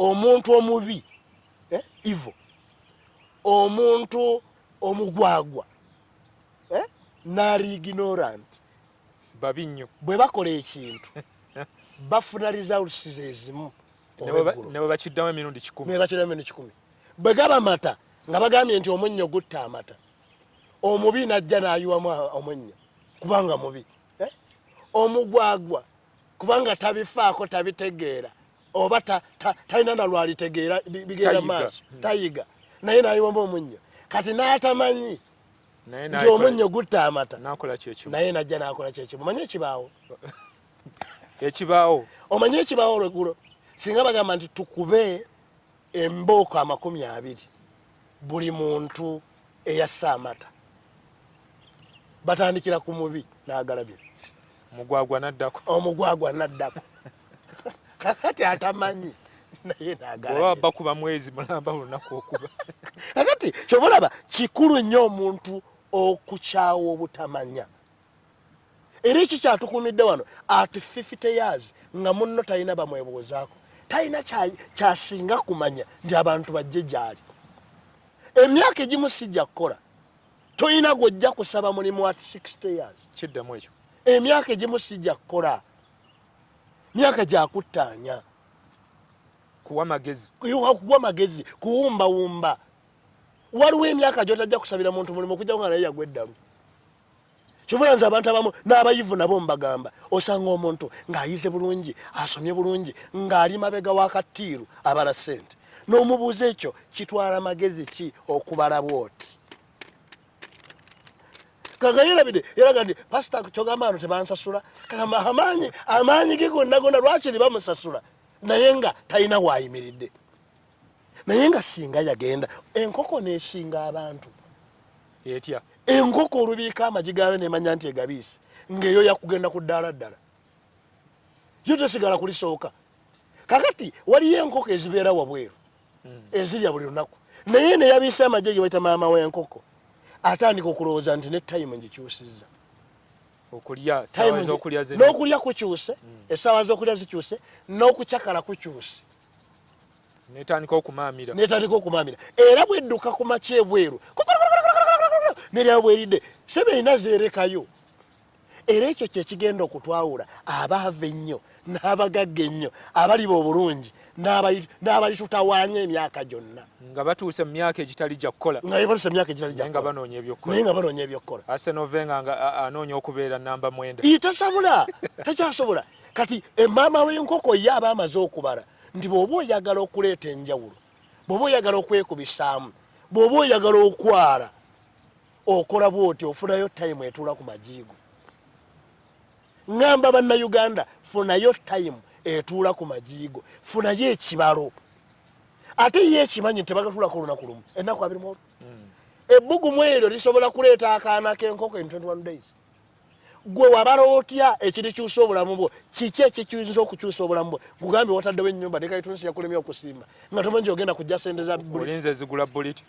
omuntu omubi evil omuntu omugwagwa nali ignorant babi nnyo bwe bakola ekintu bafuna results ezimu ne bakiddamu emirundi 10 bwe gaba mata nga bagambye nti omwennyo gutta amata omubi najja n'ayiwamu omwennyo kubanga mubi omugwagwa kubanga tabifaako tabitegeera oba talina nalwalitegeera bigenda maaso tayiga naye n'ayiwamu omwennyo kati n'atamanyi nti omwennyo gutta amata naye najja n'akola kyekimu omanyi ekibaawo omanyi ekibaawo olwegulo singa bagamba nti tukube embooko 20 buli muntu eyassa amata batandikira ku mubi n'agalabye omugwagwa naddako kakati atamanyi naye n'agalabye bakuba mwezi mulamba lunaku okuba kakati kyobulaba kikulu nnyo omuntu okukyawa obutamanya era ekyo kyatukumidde wano at 50 years nga munno talina bamwebuuzaako talina kyasinga kumanya nti abantu bajje gyali emyaka egimu sijja kukola toyina gwojja kusaba mulimu at 60 years kiddamu ekyo emyaka egimu sijja kukola myaka gyakuttaanya kuwa magezi kuwumbawumba waliwo emyaka gyotajja kusabira muntu mulimu okujja nga naye yagwa eddalu kyovula nze abantu abamu n'abayivu nabo mbagamba osanga omuntu ng'ayize bulungi asomye bulungi ng'ali mabega w'akattiiru abala ssente n'omubuuza ekyo kitwala magezi ki okubala bwoti kanga yerabide yaraga ndi pasita kyogamba ano tebansasula kagamba amaanyi ge gonna lwaki bamusasula naye nga talina waayimiridde naye nga singa yagenda enkoko neesinga abantu etya enkoko olubiika amagi gaayo nemanya nti egabiisi ng'eyo yakugenda ku ddaala ddala yo tesigala kulisooka kakati waliyo enkoko ezibeera wabweru ezirya buli lunaku naye neyabiisa amagi ge bayita maama w'enkoko atandika okulowooza nti ne time ngikyusizza n'okulya kukyuse essaawa z'okulya zikyuse n'okucakala kukyuse netandika okumaamira era bwedduka ku makya ebweru neryawo bweridde sebe erina zeerekayo era ekyo kyekigenda okutwawula abaava ennyo n'abagagga ennyo abaliba obulungi n'abalitutawaanya emyaka gyonna nga batuuse mu myaka egitali gya kukola nga banoonya ebyokukola Arsenovenga nga anoonya okubeera namba 9 takyasobola kati emaama w'enkoko ye aba amaze okubala nti bw'oba oyagala okuleeta enjawulo bw'oba oyagala okwekubisaamu bw'oba oyagala okwala okola bwoti ofunayo time etuula ku majiigo ngamba bannayuganda funayo time etuula ku majiigo funayo ekibalo ate ye ekimanyi tebagatuulako olunaku lumu ennaku 20 ebbugumu eryo lisobola kuleeta akaana k'enkoko in 21 days gwe wabala otya ekirikyusa obulamu bwo kiki ekikiyinza okukyusa obulamu bwo kugambye wataddewo ennyumba nekayitunsi yakulemya okusimba nga tomanyi ogenda kujja sente za olinze zigula buliti